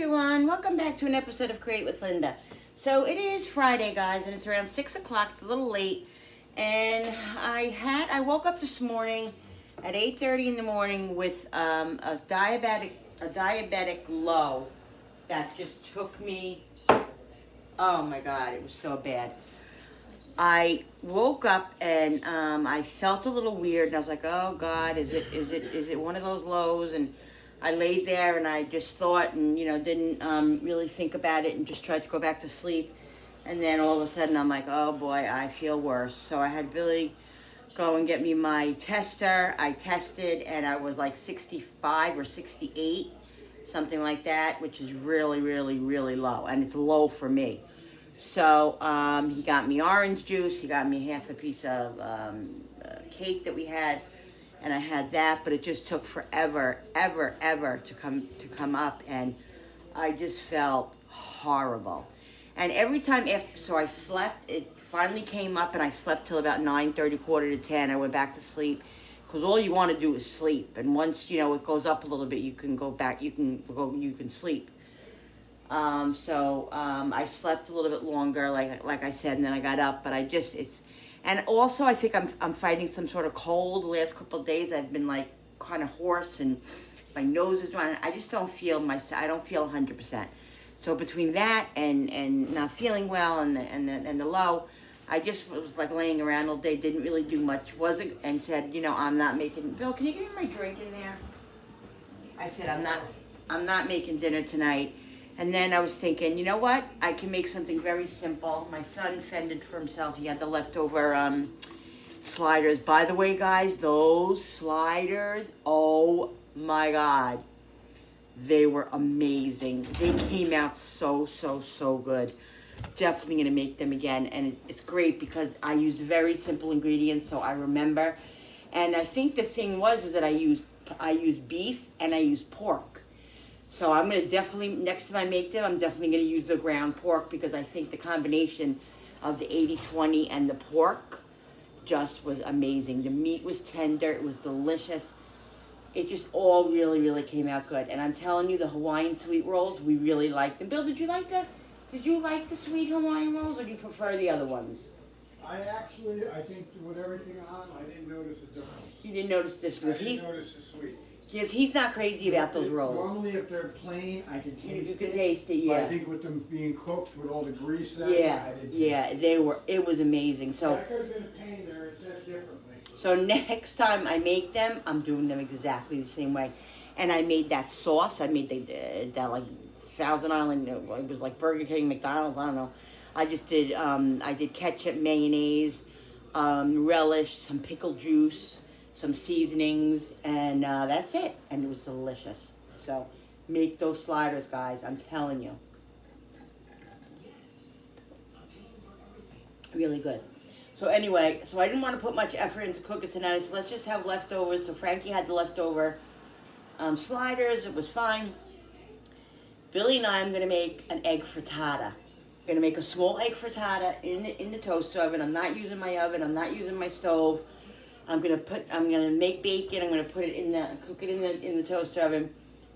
everyone, welcome back to an episode of Create with Linda. So it is Friday, guys, and it's around 6 o'clock. It's a little late, and I woke up this morning at 8:30 in the morning with a diabetic low that just took me. Oh my God, it was so bad. I woke up and I felt a little weird, and I was like, "Oh God, is it one of those lows?" And I laid there and I just thought, and didn't really think about it, and just tried to go back to sleep. And then all of a sudden, I'm like, "Oh boy, I feel worse." So I had Billy go and get me my tester. I tested, and I was like 65 or 68, something like that, which is really, really, really low, and it's low for me. So he got me orange juice. He got me half a piece of cake that we had, and I had that. But it just took forever, ever to come up, and I just felt horrible. And every time after, so I slept. It finally came up, and I slept till about 9:30, quarter to 10. I went back to sleep, because all you want to do is sleep. And once it goes up a little bit, you can go back. You can sleep. I slept a little bit longer, like I said, and then I got up. But and also I think I'm fighting some sort of cold. The last couple of days I've been like kind of hoarse, and my nose is running. I just don't feel I don't feel 100%. So between that and not feeling well and the low, I just was like laying around all day, didn't really do much. And said, I'm not making. Bill, can you give me my drink in there? I said I'm not making dinner tonight. And then I was thinking, you know what? I can make something very simple. My son fended for himself. He had the leftover sliders. By the way, guys, those sliders, oh my God. They were amazing. They came out so good. Definitely going to make them again. And it's great because I used very simple ingredients, so I remember. And I think the thing is that I used beef and I used pork. So I'm going to definitely, next time I make them, I'm definitely going to use the ground pork, because I think the combination of the 80-20 and the pork just was amazing. The meat was tender. It was delicious. It just all really, really came out good. And I'm telling you, the Hawaiian sweet rolls, we really liked them. Bill, did you like the sweet Hawaiian rolls, or do you prefer the other ones? I think with everything on, I didn't notice a difference. You didn't notice the difference? I didn't notice the sweet. Yes, he's not crazy about those rolls. Normally, if they're plain, I can taste it. You can taste it, yeah. But I think with them being cooked with all the grease there, yeah, I didn't it was amazing. So that could have been a pain there. It says differently. So next time I make them, I'm doing them exactly the same way. And I made that sauce. I made that like Thousand Island. It was like Burger King, McDonald's. I don't know. I just did. I did ketchup, mayonnaise, relish, some pickle juice, some seasonings, and that's it. And it was delicious. So make those sliders, guys. I'm telling you. Really good. So anyway, I didn't want to put much effort into cooking tonight, so let's just have leftovers. So Frankie had the leftover sliders. It was fine. Billy and I am going to make an egg frittata. I'm going to make a small egg frittata in the toaster oven. I'm not using my oven. I'm not using my stove. I'm going to make bacon. I'm going to cook it in the toaster oven,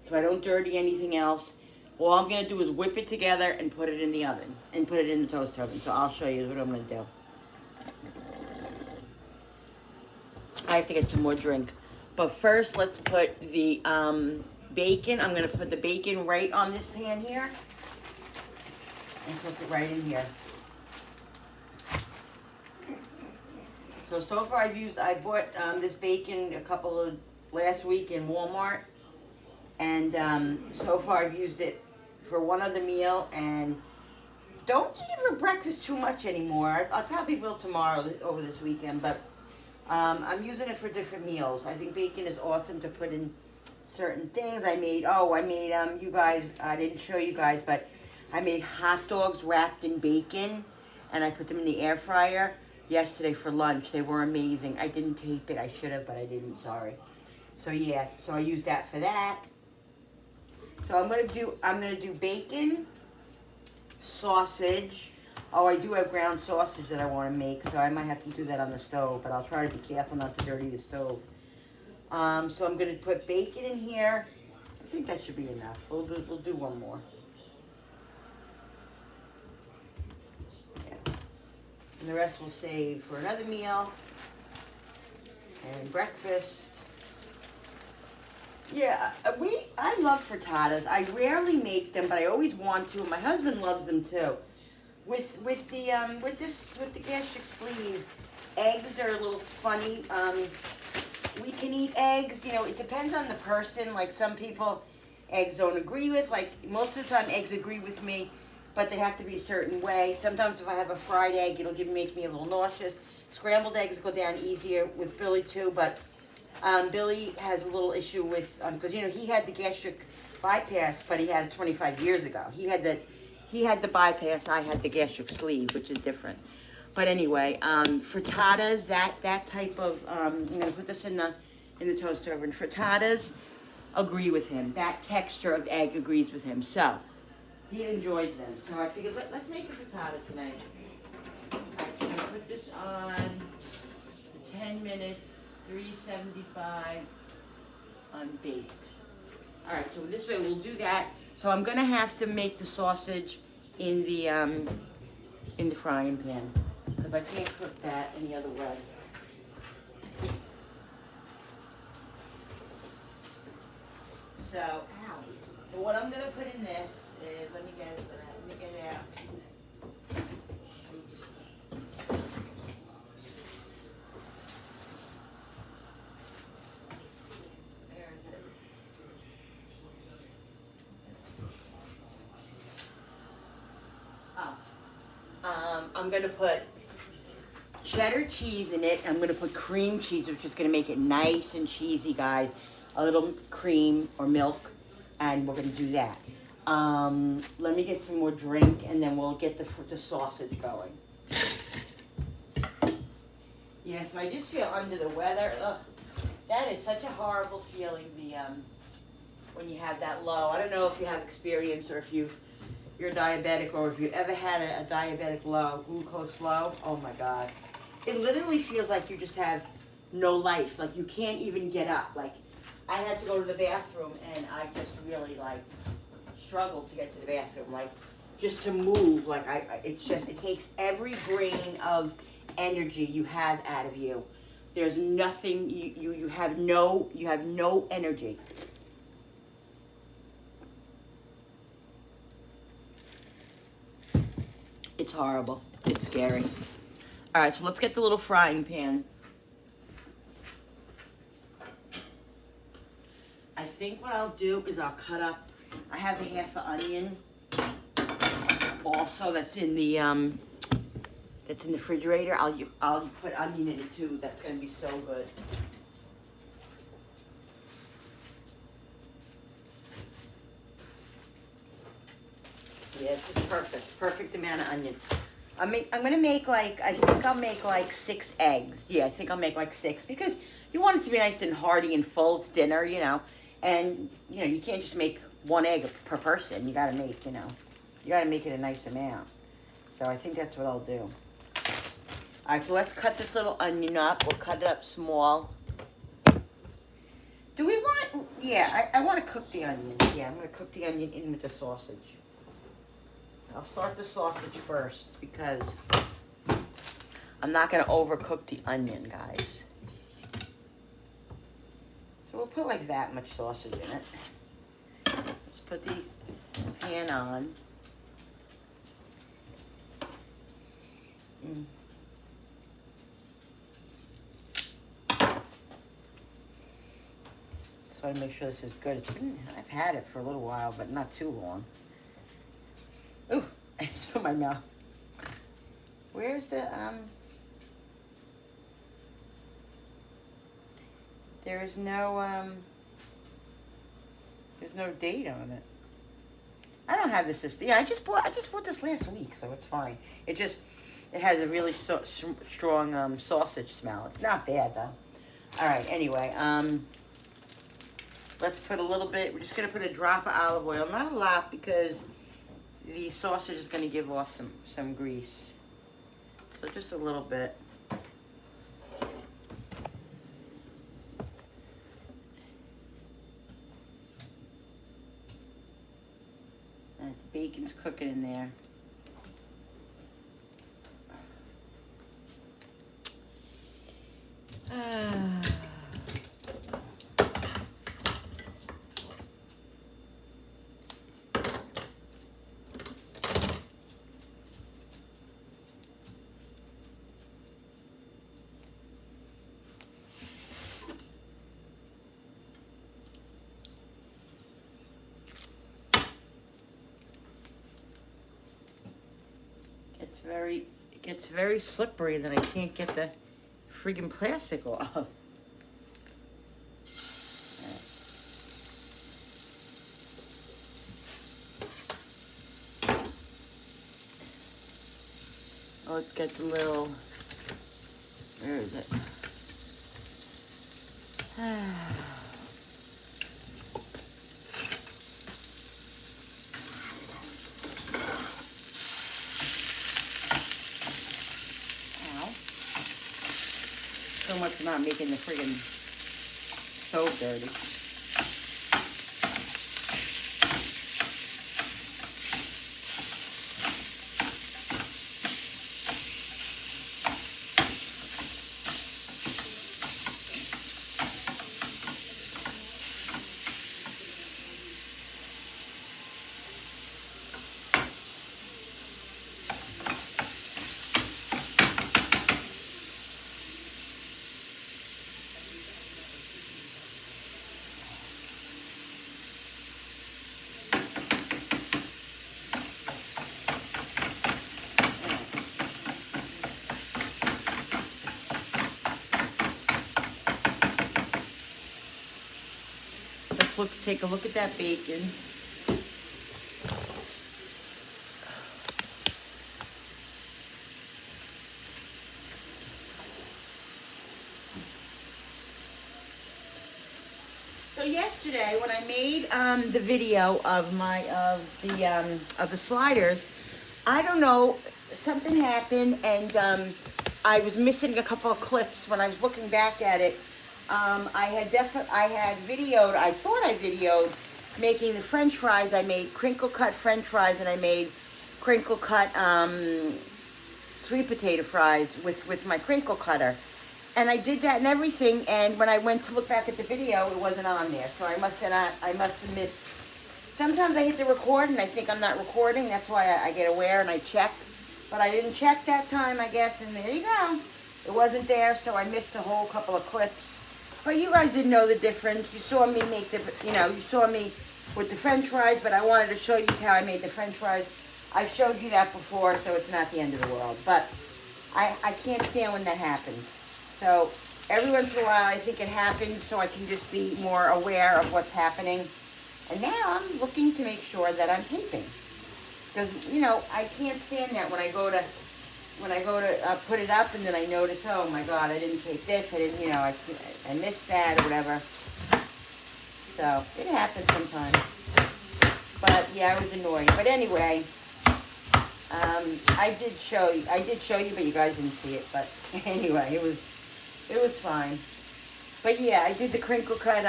so I don't dirty anything else. All I'm going to do is whip it together and put it in the oven, and put it in the toaster oven. So I'll show you what I'm going to do. I have to get some more drink. But first, let's put the bacon. I'm going to put the bacon right on this pan here, and cook it right in here. So far I bought this bacon last week in Walmart. And so far I've used it for one other meal, and don't eat it for breakfast too much anymore. I probably will tomorrow over this weekend, but I'm using it for different meals. I think bacon is awesome to put in certain things. I made you guys, I didn't show you guys, but I made hot dogs wrapped in bacon, and I put them in the air fryer yesterday for lunch. They were amazing. I didn't tape it. I should have, but I didn't. Sorry. So yeah, so I used that for that. So I'm gonna do bacon, sausage. Oh, I do have ground sausage that I want to make, so I might have to do that on the stove, but I'll try to be careful not to dirty the stove. So I'm gonna put bacon in here. I think that should be enough. We'll do one more. Yeah. And the rest we'll save for another meal and breakfast. Yeah, I love frittatas. I rarely make them, but I always want to. My husband loves them too. With the gastric sleeve, eggs are a little funny. We can eat eggs. You know, it depends on the person. Like some people, eggs don't agree with. Like most of the time, eggs agree with me, but they have to be a certain way. Sometimes if I have a fried egg, it'll make me a little nauseous. Scrambled eggs go down easier with Billy too, but Billy has a little issue with because you know he had the gastric bypass, but he had it 25 years ago. He had the bypass. I had the gastric sleeve, which is different. But anyway, frittatas, that type of I'm gonna put this in the toaster oven. Frittatas agree with him. That texture of egg agrees with him. So he enjoys them. So I figured let's make a frittata tonight. Alright, so I'm gonna put this on for 10 minutes, 375 on bake. Alright, so this way we'll do that. So I'm gonna have to make the sausage in the frying pan because I can't cook that any other way. So, but what I'm gonna put in this is let me get it out. Where is it? I'm gonna put cheddar cheese in it. I'm gonna put cream cheese, which is gonna make it nice and cheesy, guys. A little cream or milk, and we're gonna do that. Let me get some more drink, and then we'll get the sausage going. Yeah, so I just feel under the weather. Ugh, that is such a horrible feeling. When you have that low. I don't know if you have experience or if you're diabetic or if you ever had a diabetic low, glucose low. Oh my God. It literally feels like you just have no life. Like you can't even get up. Like I had to go to the bathroom and I just really like struggled to get to the bathroom. Like just to move. Like it takes every grain of energy you have out of you. There's nothing, you have no energy. It's horrible. It's scary. All right, so let's get the little frying pan. I think what I'll do is I'll cut up, I have a half an onion also that's in the refrigerator. I'll put onion in it too. That's going to be so good. Yeah, this is perfect. Perfect amount of onion. I'm gonna make I think I'll make 6 eggs. Yeah, I think I'll make 6 because you want it to be nice and hearty and full. It's dinner, you know. And, you know, you can't just make 1 egg per person. You gotta make, you gotta make it a nice amount. So I think that's what I'll do. All right, so let's cut this little onion up. We'll cut it up small. Do we want, yeah, I want to cook the onion. Yeah, I'm gonna cook the onion in with the sausage. I'll start the sausage first because I'm not going to overcook the onion, guys. So we'll put that much sausage in it. Let's put the pan on. Just want to make sure this is good. I've had it for a little while, but not too long. Ooh, I just put my mouth. Where's the, there's no date on it. I don't have this, yeah, I just bought this last week, so it's fine. It has a really strong, sausage smell. It's not bad, though. All right, anyway, let's put a little bit, we're just gonna put a drop of olive oil, not a lot, because the sausage is going to give off some grease. So just a little bit. Alright, the bacon's cooking in there. It gets very slippery, and then I can't get the friggin' plastic off. Oh, it's got the little, where is it? So much for not making the friggin' stove dirty. Take a look at that bacon. So yesterday, when I made the video of the sliders, I don't know, something happened, and I was missing a couple of clips. When I was looking back at it, I thought I videoed making the French fries. I made crinkle cut French fries, and I made crinkle cut sweet potato fries with my crinkle cutter. And I did that and everything, and when I went to look back at the video, it wasn't on there. So I must have missed. Sometimes I hit the record and I think I'm not recording. That's why I get aware and I check. But I didn't check that time, I guess, and there you go. It wasn't there, so I missed a whole couple of clips. But you guys didn't know the difference. You saw me make you saw me with the French fries, but I wanted to show you how I made the French fries. I've showed you that before, so it's not the end of the world. But I can't stand when that happens. So every once in a while, I think it happens, so I can just be more aware of what's happening. And now I'm looking to make sure that I'm taping. Because, I can't stand that when I go to put it up, and then I notice, oh my God, I didn't tape this, I didn't, I missed that or whatever. So it happens sometimes. But yeah, I was annoyed. But anyway, I did show you, but you guys didn't see it. But anyway, it was fine. But yeah, I did the crinkle cut,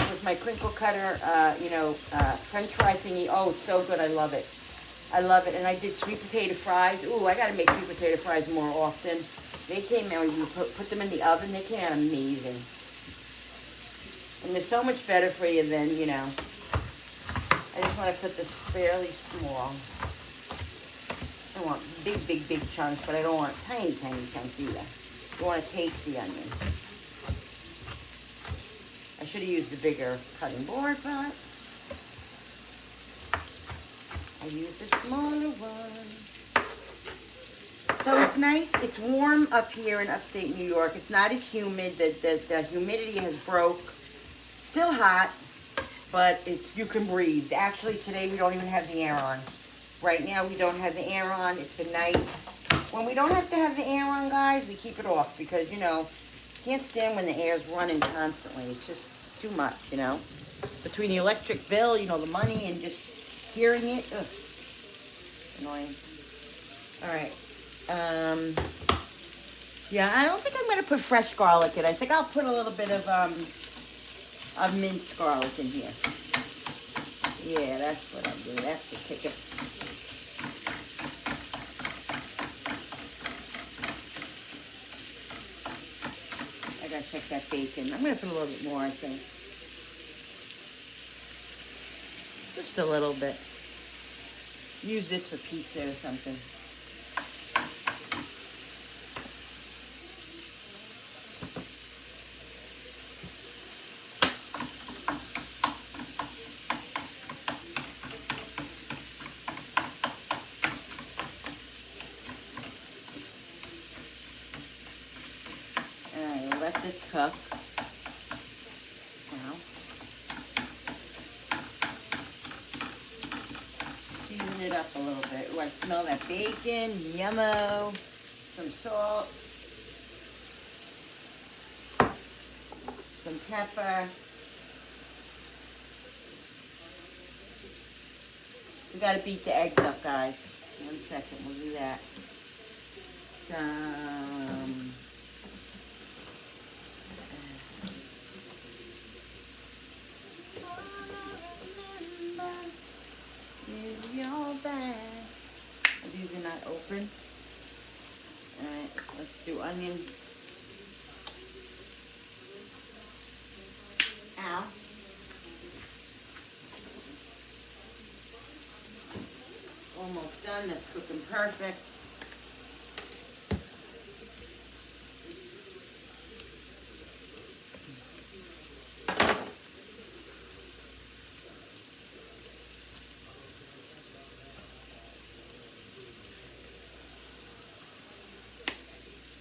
with my crinkle cutter, French fry thingy. Oh, it's so good, I love it. I love it. And I did sweet potato fries. Ooh, I gotta make sweet potato fries more often. They came out, you put them in the oven, they came out amazing. And they're so much better for you than, I just want to put this fairly small. I don't want big chunks, but I don't want tiny chunks either. You want to taste the onion. I should have used the bigger cutting board, but I used the smaller one. So it's nice. It's warm up here in upstate New York. It's not as humid. The humidity has broke. Still hot, but you can breathe. Actually, today we don't even have the air on. Right now we don't have the air on. It's been nice. When we don't have to have the air on, guys, we keep it off because, can't stand when the air's running constantly. It's just too much, Between the electric bill, the money, and just hearing it, ugh, annoying. All right. Yeah, I don't think I'm going to put fresh garlic in. I think I'll put a little bit of minced garlic in here. Yeah, That's what I do. That's the ticket. I gotta check that bacon. I'm gonna put a little bit more, I think. Just a little bit. Use this for pizza or something. Alright, we'll let this cook. Now, season it up a little bit. Ooh, I smell that bacon. Yummo. Some salt. Some pepper. We gotta beat the eggs up, guys. 1 second, we'll do that. Some is your bag. These are not open. Alright, let's do onion. Ow. Almost done. That's cooking perfect.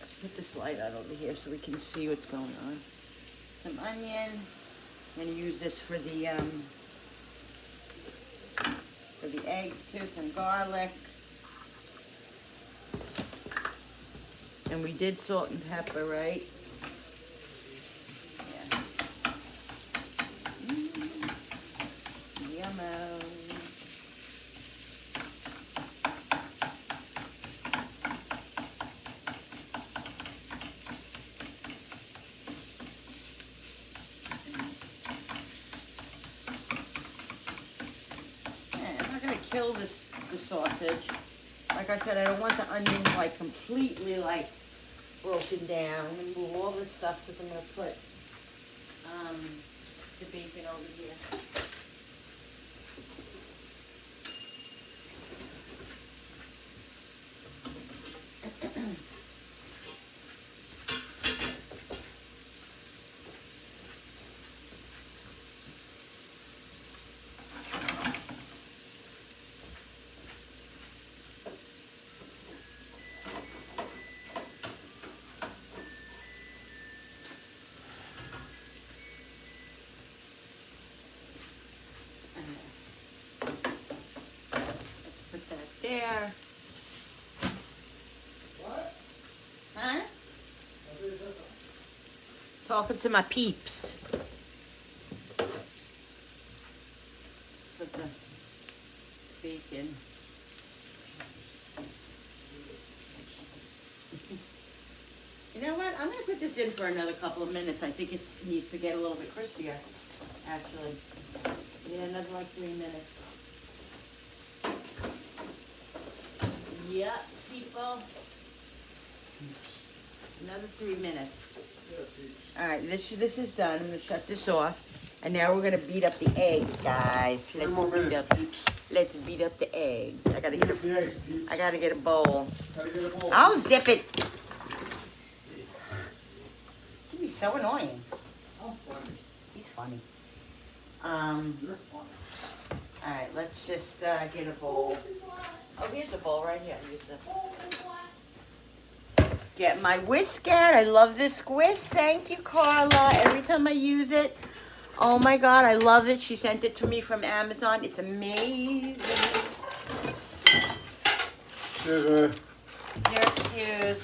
Let's put this light out over here so we can see what's going on. Some onion. I'm going to use this for the eggs too. Some garlic. And we did salt and pepper, right? Yeah. Yummo. Kill the sausage. Like I said, I don't want the onions like completely like broken down. I'm gonna move all this stuff because I'm gonna put the bacon over here. There. What? Huh? Talking to my peeps. Put the bacon. You know what? I'm going to put this in for another couple of minutes. I think it needs to get a little bit crispier, actually. Yeah, another like 3 minutes. Yep, people. Another 3 minutes. Alright, this is done. I'm going to shut this off. And now we're going to beat up the eggs, guys. Let's beat up the eggs. I got to get a bowl. I'll zip it. He'd be so annoying. I'm funny. He's funny. You're funny. Alright, let's just get a bowl. Oh, here's a bowl right here. Use this. Get my whisk out. I love this whisk. Thank you, Carla. Every time I use it. Oh my God, I love it. She sent it to me from Amazon. It's amazing. Excuse me. You're excused.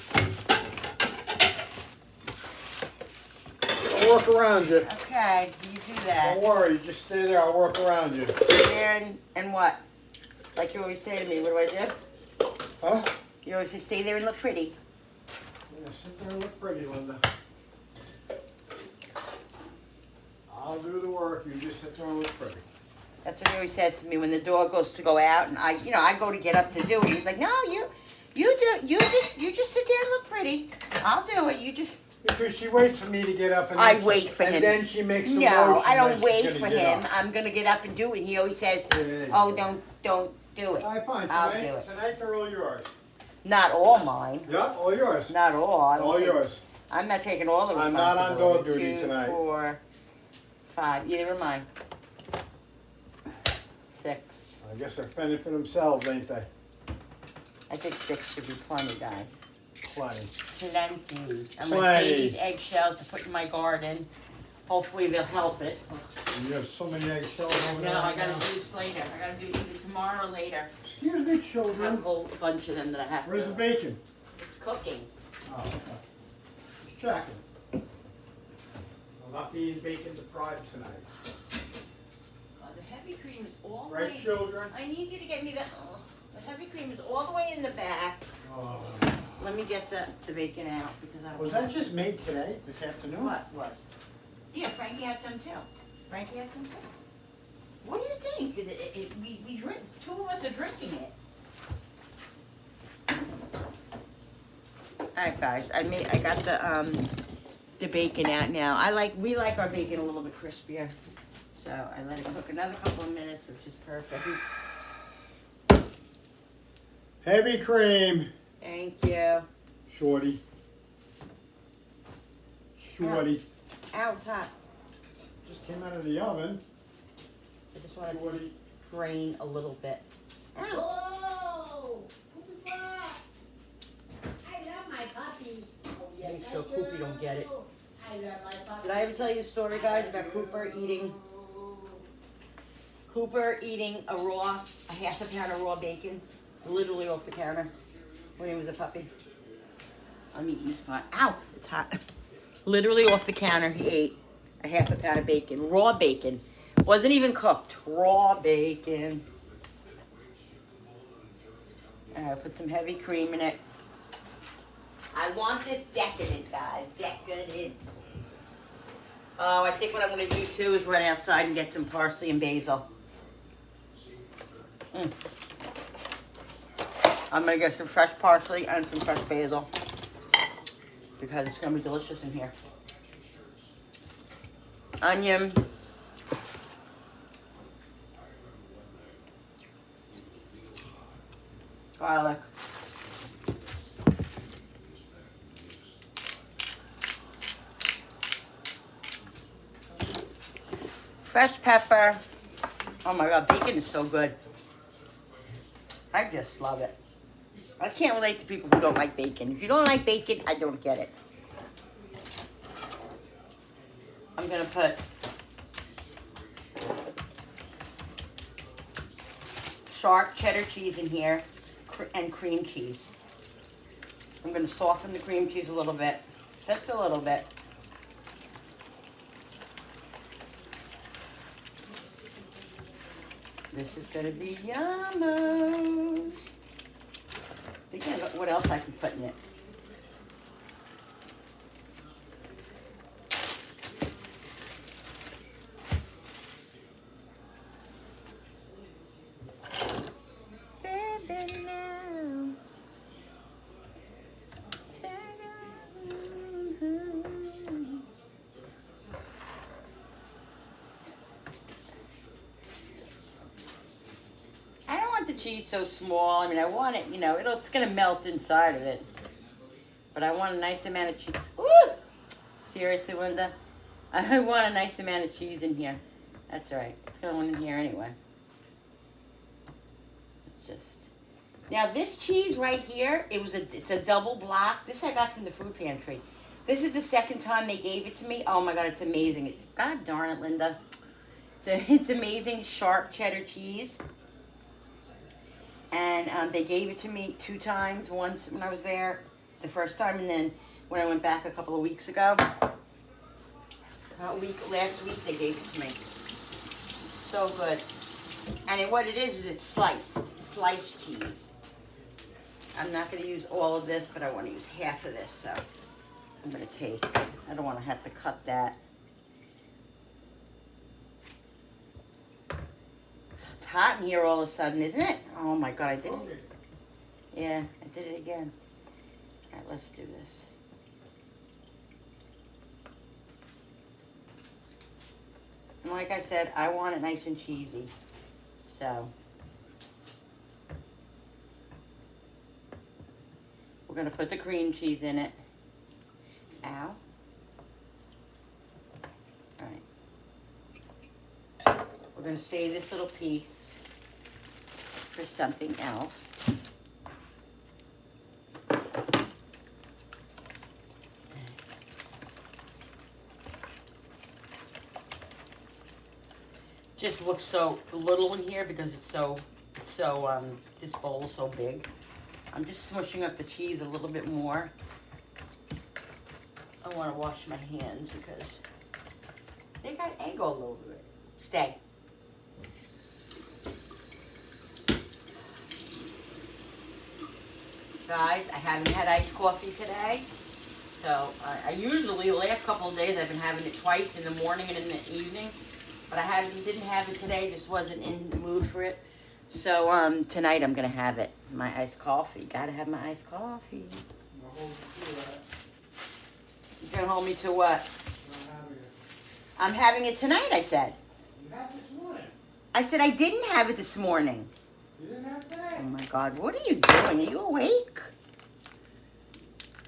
I'll work around you. Okay, you do that. Don't worry, you just stay there. I'll work around you. Stay there and what? Like you always say to me, what do I do? Huh? You always say, stay there and look pretty. Yeah, sit there and look pretty, Linda. I'll do the work. You just sit there and look pretty. That's what he always says to me when the dog goes to go out, and I go to get up to do it. He's like, no, you just sit there and look pretty. I'll do it. You just. Because she waits for me to get up and I wait for him. And then she makes the motion. No, I that don't she's wait gonna for get him. up. I'm gonna get up and do it. He always says, Yeah. "Oh, don't do it." All right, fine. I'll do Tonight, it. tonight they're all yours. Not all mine. Yep, all yours. Not all. I don't All take- yours. I'm not taking all the I'm responsibility. not on dog duty 2, tonight. 4, 5. Either are mine. 6. I guess they're fending for themselves, ain't they? I think 6 should be plenty, guys. Plenty. Plenty. I'm gonna Plenty. save these eggshells to put in my garden. Hopefully they'll help it. You have so many eggshells over there. No, I right gotta now. do this later. I gotta do either tomorrow or later. Excuse me, I have a children. whole bunch of them that I have Where's to. the bacon? It's cooking. Oh, okay. Just checking. I'll not be bacon deprived tonight. The heavy cream is all the Right, way. children? I need you to get me the heavy cream is all the way in the back. Oh. Let me get the bacon out because I don't. Was that just made today, this afternoon? What was? Yeah, Frankie had some too. Frankie had some too. What do you think? We drink. 2 of us are drinking it. All right, guys. I got the bacon out now. We like our bacon a little bit crispier, so I let it cook another couple of minutes, which is perfect. Heavy cream, Thank you. shorty. Shorty. Ow, it's hot. Just came out of the oven. I just wanted to Shorty. drain a little bit. Ow. Whoa! Who's that? I love my puppy. Oh, yes, Make sure I Coopy don't get it. I love my puppy. Did I ever tell you a story, guys, about Cooper eating a half a pound of raw bacon, literally off the counter when he was a puppy? I'm eating this part. Ow, it's hot. Literally off the counter, he ate a half a pound of bacon, raw bacon. Wasn't even cooked, raw bacon. Put some heavy cream in it. I want this decadent, guys, decadent. Oh, I think what I'm gonna do too is run outside and get some parsley and basil. I'm gonna get some fresh parsley and some fresh basil because it's gonna be delicious in here. Onion. Garlic. Fresh pepper. Oh my God, bacon is so good. I just love it. I can't relate to people who don't like bacon. If you don't like bacon, I don't get it. I'm gonna put sharp cheddar cheese in here and cream cheese. I'm gonna soften the cream cheese a little bit, just a little bit. This is gonna be yummo. Think of what else I can put in it. I don't want the cheese so small. I mean, I want it, it's gonna melt inside of it. But I want a nice amount of cheese. Woo! Seriously, Linda? I want a nice amount of cheese in here. That's all right. It's going in here anyway. It's just... Now, this cheese right here, it's a double block. This I got from the food pantry. This is the second time they gave it to me. Oh my God, it's amazing. God darn it, Linda. It's amazing sharp cheddar cheese. And they gave it to me 2 times. Once when I was there the first time, and then when I went back a couple of weeks ago. Last week they gave it to me. So good. And what it is it's sliced cheese. I'm not going to use all of this, but I want to use half of this, so I'm going to take. I don't want to have to cut that. hot in here all of a sudden, isn't it? Oh my God, I did it. Okay. Yeah, I did it again. All right, let's do this. And like I said, I want it nice and cheesy. So we're gonna put the cream cheese in it. Ow. All right. We're gonna save this little piece for something else. Just looks so little in here because it's so this bowl is so big. I'm just smushing up the cheese a little bit more. I want to wash my hands because they got egg all over it. Stay. Guys, I haven't had iced coffee today. So I usually, the last couple of days, I've been having it twice, in the morning and in the evening. But I didn't have it today, just wasn't in the mood for it. So tonight I'm going to have it, my iced coffee. Got to have my iced coffee. You're going to hold me to what? I'm having it tonight, I said. You had this morning. I said I didn't have it this morning. You didn't have today. Oh my God, what are you doing? Are you awake?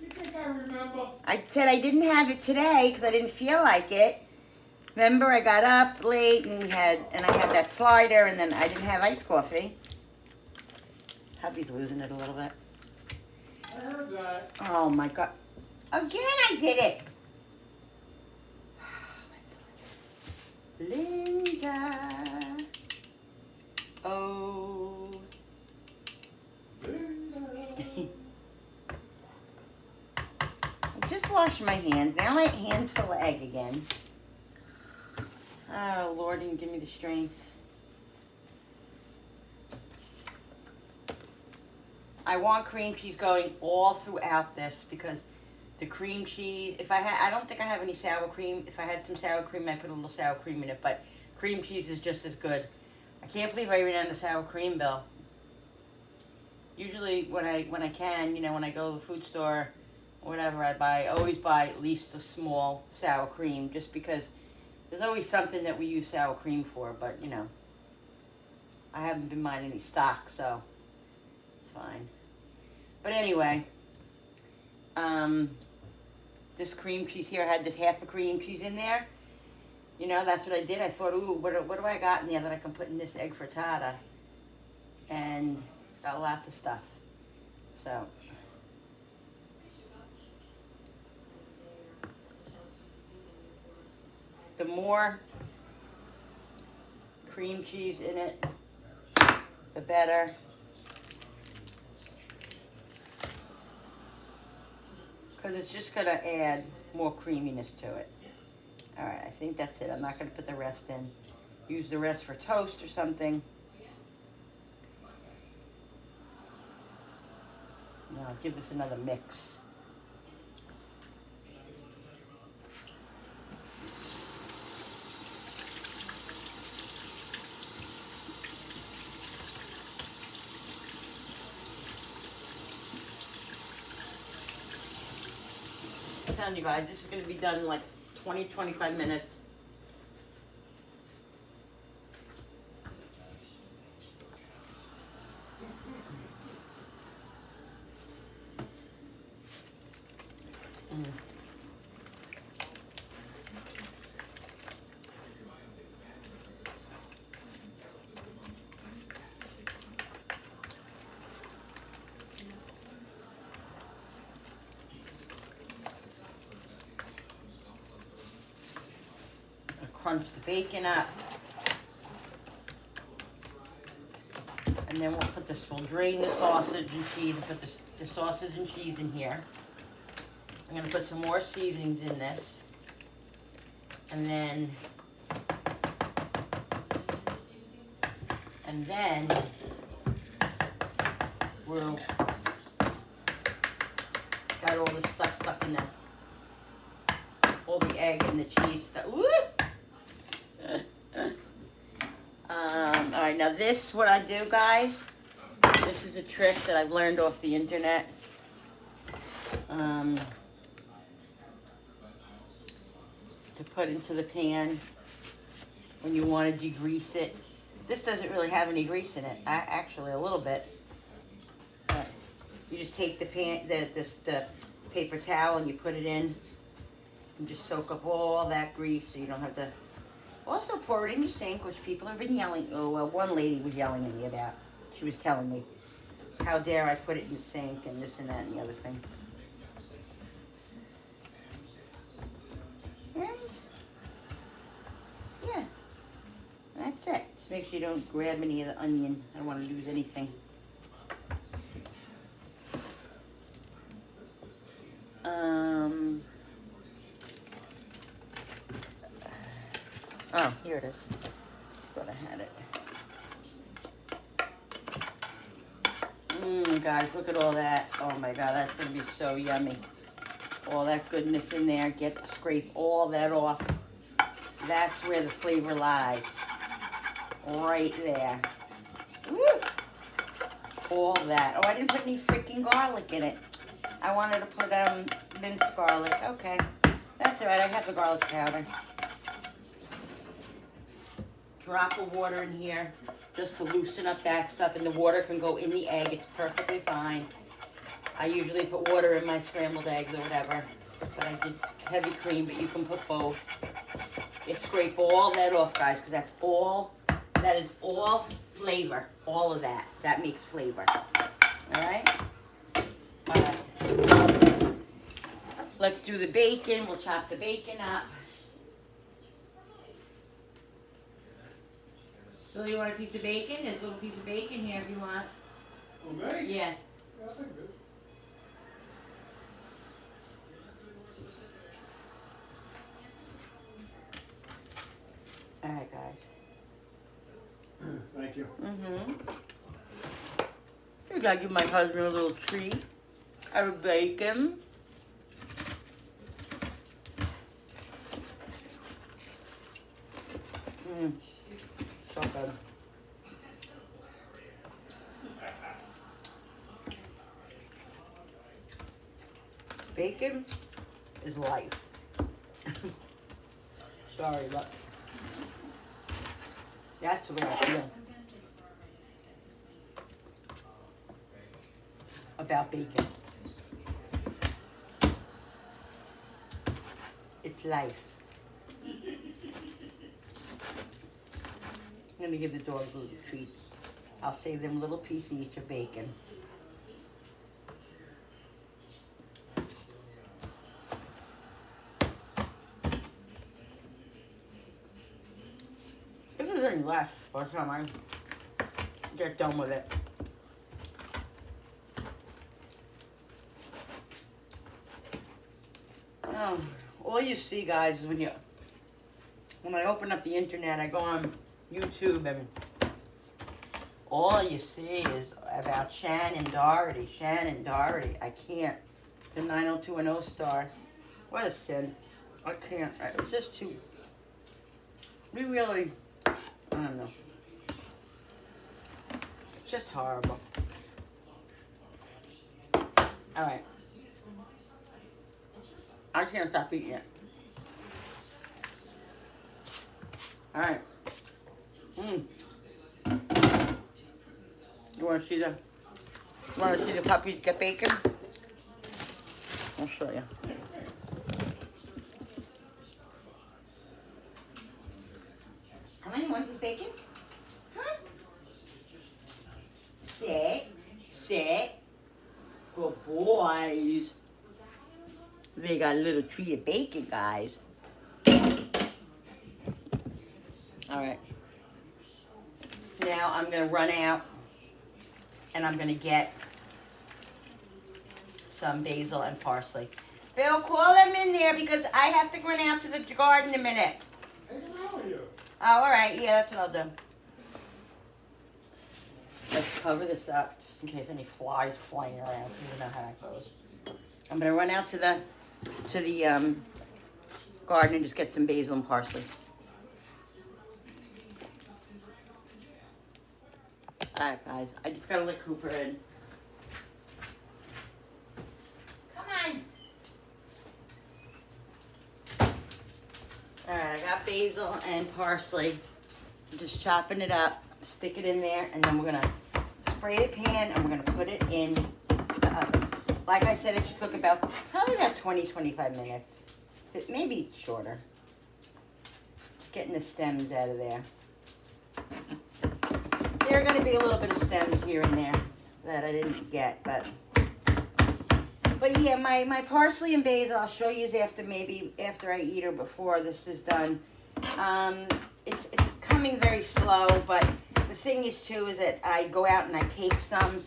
You think I remember? I said I didn't have it today because I didn't feel like it. Remember, I got up late and I had that slider, and then I didn't have iced coffee. Hubby's losing it a little bit. I heard that. Oh my God. Again, I did it. Linda. Oh. Linda. I just washed my hands. Now my hands full of egg again. Oh, Lord, and give me the strength. I want cream cheese going all throughout this because the cream cheese, I don't think I have any sour cream. If I had some sour cream, I'd put a little sour cream in it, but cream cheese is just as good. I can't believe I ran out of sour cream, Bill. Usually when I can, when I go to the food store or whatever, I always buy at least a small sour cream just because there's always something that we use sour cream for, but I haven't been buying any stock, so it's fine. But anyway, this cream cheese here, I had this half a cream cheese in there. That's what I did. I thought, ooh, what do I got in there that I can put in this egg frittata? And got lots of stuff. So. The more cream cheese in it, the better. Because it's just going to add more creaminess to it. All right, I think that's it. I'm not going to put the rest in. Use the rest for toast or something. No, give this another mix. I'm telling you guys, this is going to be done in like 20-25 minutes. Crunch the bacon up, and then we'll drain the sausage and cheese and put the sausage and cheese in here. I'm going to put some more seasonings in this, and then we'll got all this stuff stuck in there, all the egg and the cheese stuff. Woo! All right, now this, what I do, guys, this is a trick that I've learned off the internet. To put into the pan when you want to degrease it. This doesn't really have any grease in it, actually a little bit. But you just take the the paper towel and you put it in and just soak up all that grease so you don't have to. Also pour it in your sink, which people have been yelling. Oh, well, one lady was yelling at me about. She was telling me, how dare I put it in the sink and this and that and the other thing. And yeah, that's it. Just make sure you don't grab any of the onion. I don't want to lose anything. Oh, here it is. Thought I had it. Guys, look at all that. Oh my God, that's gonna be so yummy. All that goodness in there. Scrape all that off. That's where the flavor lies. Right there. Woo! All that. Oh, I didn't put any freaking garlic in it. I wanted to put minced garlic. Okay, that's all right. I have the garlic powder. Drop of water in here just to loosen up that stuff, and the water can go in the egg. It's perfectly fine. I usually put water in my scrambled eggs or whatever, but I did heavy cream, but you can put both. Just scrape all that off, guys, because that is all flavor. All of that. That makes flavor. All right? All right. Let's do the bacon. We'll chop the bacon up. So you want a piece of bacon? There's a little piece of bacon here if you want. Oh, me? Yeah. Yeah, I think good. All right, guys. Thank you. You gotta give my husband a little treat. Out of bacon. So good. Bacon is life. Sorry, but that's the way I feel about bacon. It's life. I'm gonna give the dogs a little treat. I'll save them a little piece each of bacon. If there's any left, by the time I get done with it. All you see, guys, is when I open up the internet, I go on YouTube, and all you see is about Shannon Doherty. Shannon Doherty. I can't. The 90210 star. What a sin. I can't. It's just too. We really. I don't know. It's just horrible. Alright. I can't stop eating it. Alright. You want to see the puppies get bacon? I'll show you. How many want this bacon? Huh? Sit. Good boys. They got a little treat of bacon, guys. Alright. Now I'm going to run out and I'm going to get some basil and parsley. Bill, call them in there because I have to run out to the garden in a minute. Hanging out with you. Oh, alright. Yeah, that's what I'll do. Let's cover this up just in case any flies flying around. You know how that goes. I'm going to run out to the garden and just get some basil and parsley. Alright guys, I just gotta let Cooper in. Come on. Alright, I got basil and parsley. I'm just chopping it up, stick it in there, and then we're gonna spray the pan and we're gonna put it in the oven. Like I said, it should cook probably about 20-25 minutes. Maybe shorter. Just getting the stems out of there. There are going to be a little bit of stems here and there that I didn't get, but yeah, my parsley and basil I'll show you after I eat or before this is done. It's coming very slow, but the thing is too is that I go out and I take some,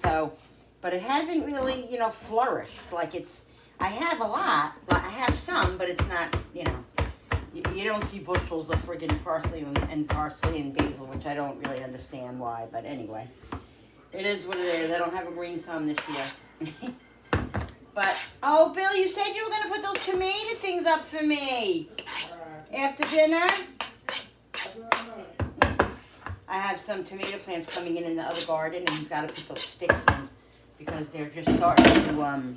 but it hasn't really, flourished. Like I have a lot, I have some, but it's not, you don't see bushels of friggin' parsley and basil, which I don't really understand why, but anyway. It is what it is. I don't have a green thumb this year. But, oh, Bill, you said you were going to put those tomato things up for me. After dinner? I have some tomato plants coming in the other garden, and he's got to put those sticks in because they're just starting to,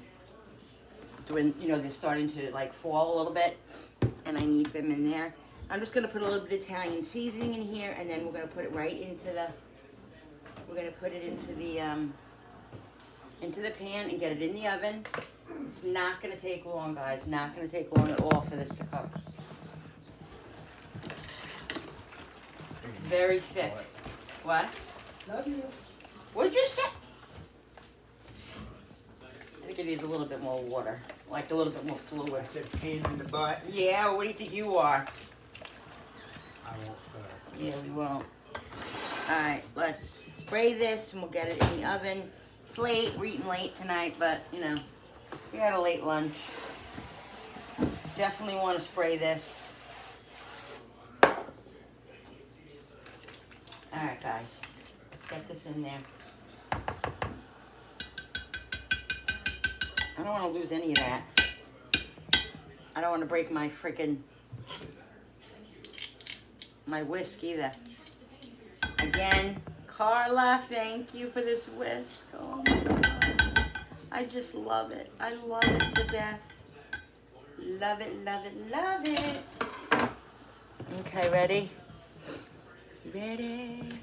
they're starting to, like, fall a little bit. And I need them in there. I'm just gonna put a little bit of Italian seasoning in here, and then we're gonna put it right into the. We're gonna put it into the pan and get it in the oven. It's not gonna take long, guys. Not gonna take long at all for this to cook. It's very thick. What? Love you. What'd you say? I think it needs a little bit more water, like a little bit more fluid. I said pain in the butt. Yeah, what do you think you are? I won't say. Yeah, we won't. Alright, let's spray this and we'll get it in the oven. It's late, we're eating late tonight, but, we had a late lunch. Definitely want to spray this. Alright, guys. Let's get this in there. I don't want to lose any of that. I don't want to break my whisk either. Again, Carla, thank you for this whisk. Oh my God. I just love it. I love it to death. Love it, love it, love it. Okay, ready? Ready.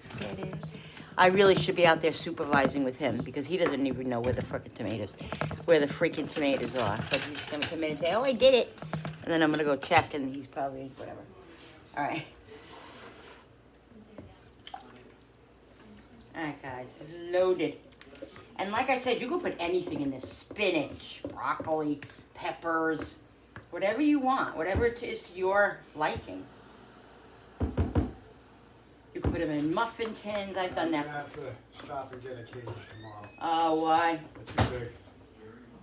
I really should be out there supervising with him because he doesn't even know where the freaking tomatoes are. But he's gonna come in and say, "Oh, I did it," and then I'm gonna go check, and he's probably whatever. All right, guys, it's loaded. And like I said, you can put anything in this: spinach, broccoli, peppers, whatever you want, whatever it is to your liking. You can put them in muffin tins. I've done that. I have to stop and get a cage tomorrow. Oh, why? They're too big.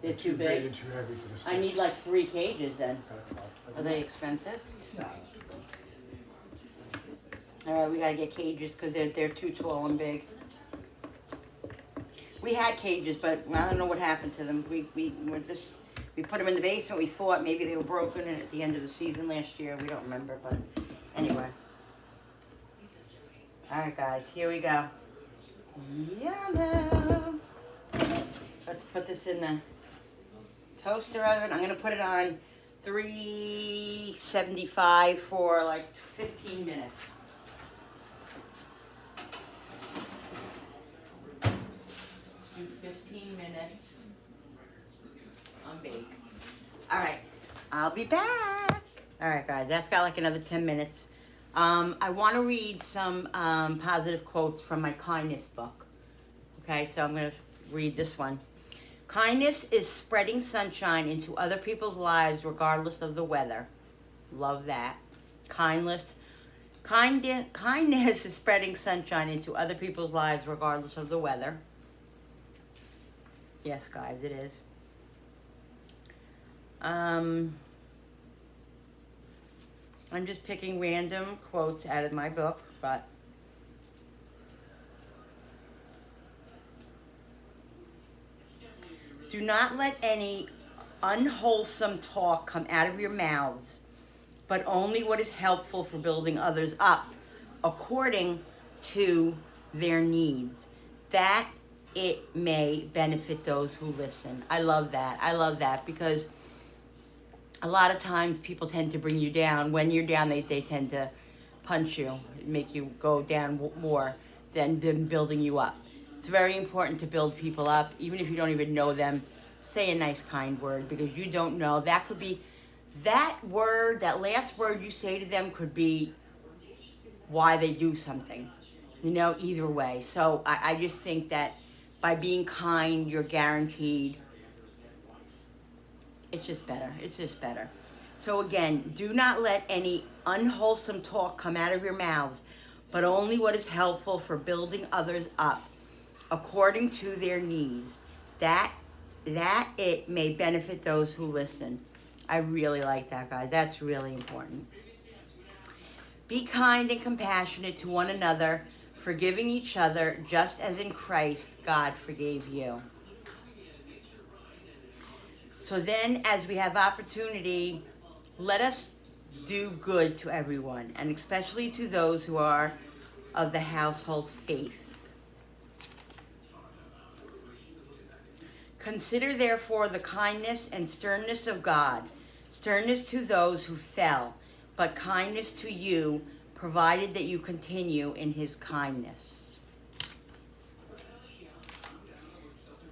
They're too big? And too heavy for the sticks. I need like 3 cages then. Are they expensive? No. All right, we gotta get cages because they're too tall and big. We had cages, but I don't know what happened to them. We put them in the basement. We thought maybe they were broken and at the end of the season last year. We don't remember, but anyway. All right, guys, here we go. Yummo. Let's put this in the toaster oven. I'm gonna put it on 375 for like 15 minutes. Let's do 15 minutes on bake. All right, I'll be back. All right, guys, that's got like another 10 minutes. I want to read some positive quotes from my kindness book. Okay, so I'm going to read this one. Kindness is spreading sunshine into other people's lives regardless of the weather. Love that. Kindness is spreading sunshine into other people's lives regardless of the weather. Yes, guys, it is. I'm just picking random quotes out of my book, but do not let any unwholesome talk come out of your mouths, but only what is helpful for building others up according to their needs. that it may benefit those who listen. I love that. I love that because a lot of times people tend to bring you down. When you're down, they tend to punch you, make you go down more than them building you up. It's very important to build people up, even if you don't even know them. Say a nice, kind word, because you don't know. That could be, that word, that last word you say to them could be why they do something, you know, either way. So I just think that by being kind, you're guaranteed. It's just better. It's just better. So again, do not let any unwholesome talk come out of your mouths, but only what is helpful for building others up according to their needs, that it may benefit those who listen. I really like that, guys. That's really important. Be kind and compassionate to one another, forgiving each other, just as in Christ God forgave you. So then, as we have opportunity, let us do good to everyone, and especially to those who are of the household faith. Consider therefore the kindness and sternness of God, sternness to those who fell, but kindness to you, provided that you continue in his kindness.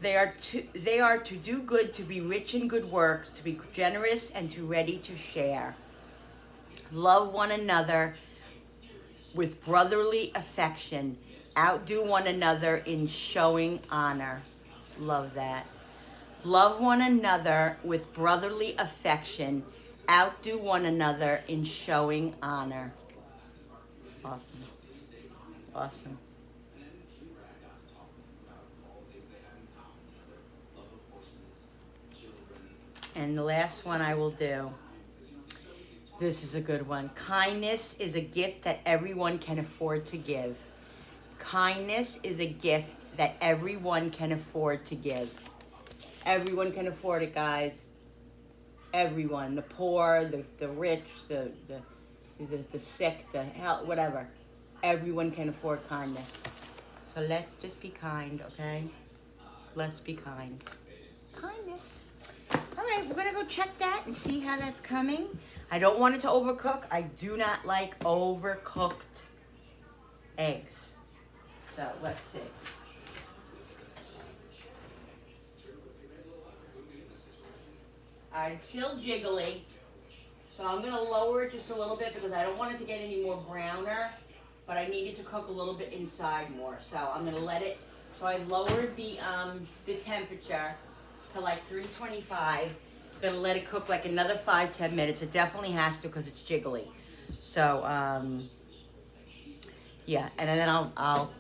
They are to do good, to be rich in good works, to be generous, and to ready to share. Love one another with brotherly affection. Outdo one another in showing honor. Love that. Love one another with brotherly affection. Outdo one another in showing honor. Awesome. Awesome. And the last one I will do. This is a good one. Kindness is a gift that everyone can afford to give. Kindness is a gift that everyone can afford to give. Everyone can afford it, guys. Everyone. The poor, the rich, the sick, the health, whatever. Everyone can afford kindness. So let's just be kind, okay? Let's be kind. Kindness. All right, we're going to go check that and see how that's coming. I don't want it to overcook. I do not like overcooked eggs. So let's see. All right, it's still jiggly. So I'm going to lower it just a little bit because I don't want it to get any more browner, but I need it to cook a little bit inside more. So I'm going to let it, so I lowered the temperature to like 325. I'm going to let it cook like another 5-10 minutes. It definitely has to because it's jiggly. So, yeah, and then I'll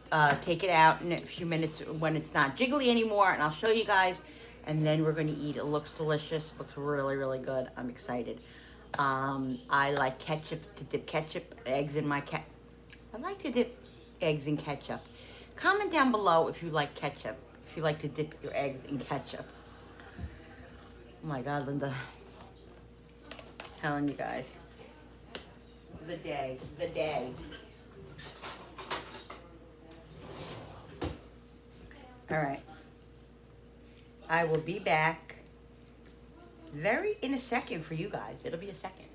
take it out in a few minutes when it's not jiggly anymore, and I'll show you guys, and then we're going to eat. It looks delicious. It looks really, really good. I'm excited. I like ketchup, to dip eggs in my I like to dip eggs in ketchup. Comment down below if you like ketchup, if you like to dip your eggs in ketchup. Oh my God, Linda. I'm telling you guys. The day. All right. I will be back in a second for you guys. It'll be a second.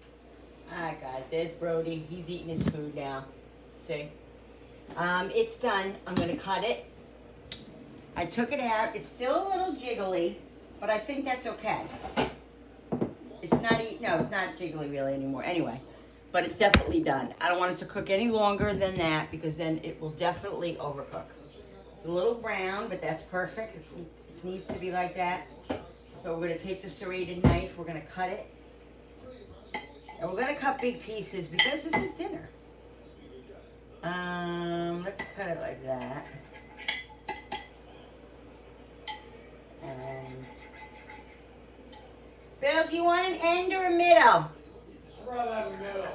All right, guys. There's Brody. He's eating his food now. See? It's done. I'm going to cut it. I took it out. It's still a little jiggly, but I think that's okay. It's not jiggly really anymore. Anyway, but it's definitely done. I don't want it to cook any longer than that because then it will definitely overcook. It's a little brown, but that's perfect. It needs to be like that. So we're going to take the serrated knife. We're going to cut it. And we're going to cut big pieces because this is dinner. Let's cut it like that. And Bill, do you want an end or a middle? I'd rather have a middle.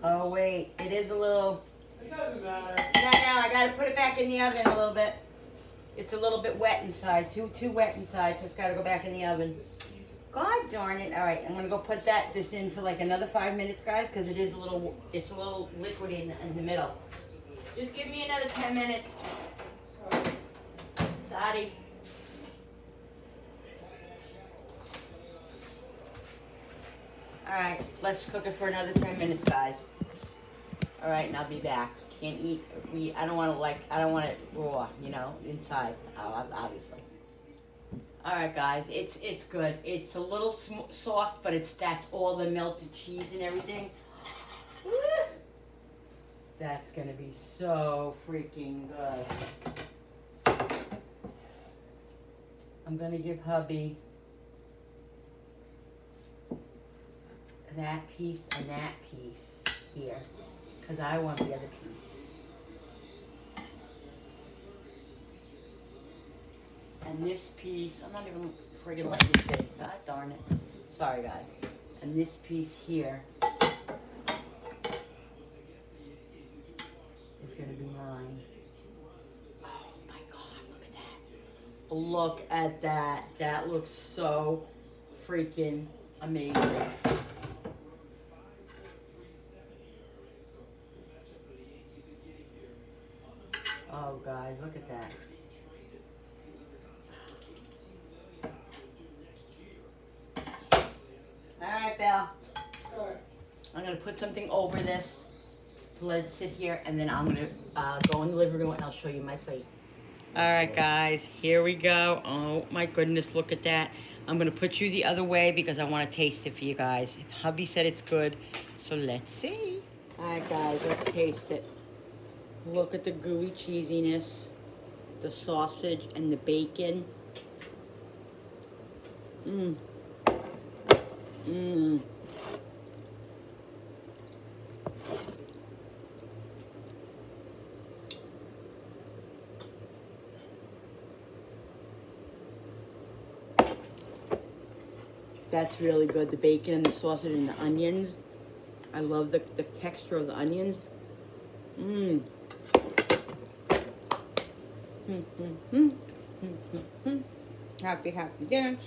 Oh wait, it is a little. It doesn't matter. No, I gotta put it back in the oven a little bit. It's a little bit wet inside, too wet inside, so it's gotta go back in the oven. God darn it! All right, I'm gonna go put this in for like another 5 minutes, guys, because it's a little liquidy in the middle. Just give me another 10 minutes. Dottie. Alright, let's cook it for another 10 minutes, guys. Alright, and I'll be back. Can't eat, I don't want it raw, you know, inside, obviously. Alright, guys, it's good. It's a little soft, but that's all the melted cheese and everything. Woo! That's gonna be so freaking good. I'm gonna give hubby that piece and that piece here, because I want the other piece. And this piece, I'm not even friggin' letting you see. God darn it. Sorry, guys. And this piece here is gonna be mine. Oh my God, look at that. Look at that. That looks so freaking amazing. Oh, guys, look at that. All right, Belle. I'm going to put something over this to let it sit here, and then I'm going to go in the living room, and I'll show you my plate. All right, guys, here we go. Oh, my goodness, look at that. I'm going to put you the other way because I want to taste it for you guys. Hubby said it's good, so let's see. All right, guys, let's taste it. Look at the gooey cheesiness, the sausage, and the bacon. Mmm. Mmm. That's really good. The bacon and the sausage and the onions. I love the texture of the onions. Mmm. Happy, happy dance.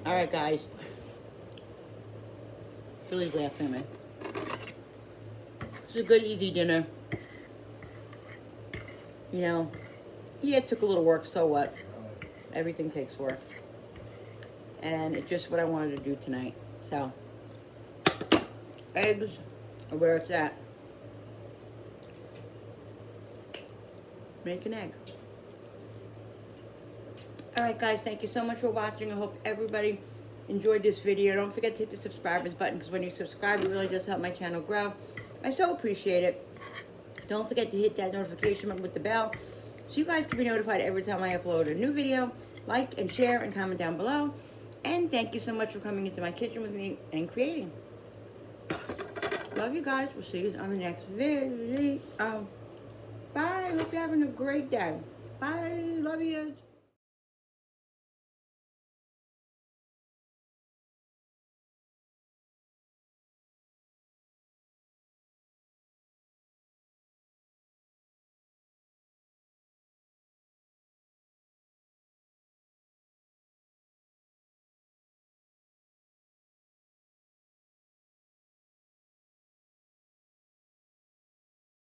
All right, guys. Billy's laughing at me. It's a good, easy dinner. You know, yeah, it took a little work, so what? Everything takes work. And it's just what I wanted to do tonight. So, eggs are where it's at. Make an egg. Alright guys, thank you so much for watching. I hope everybody enjoyed this video. Don't forget to hit the subscribers button, because when you subscribe, it really does help my channel grow. I so appreciate it. Don't forget to hit that notification button with the bell, so you guys can be notified every time I upload a new video. Like and share and comment down below. And thank you so much for coming into my kitchen with me and creating. Love you guys. We'll see you on the next video. Bye. Hope you're having a great day. Bye. Love you.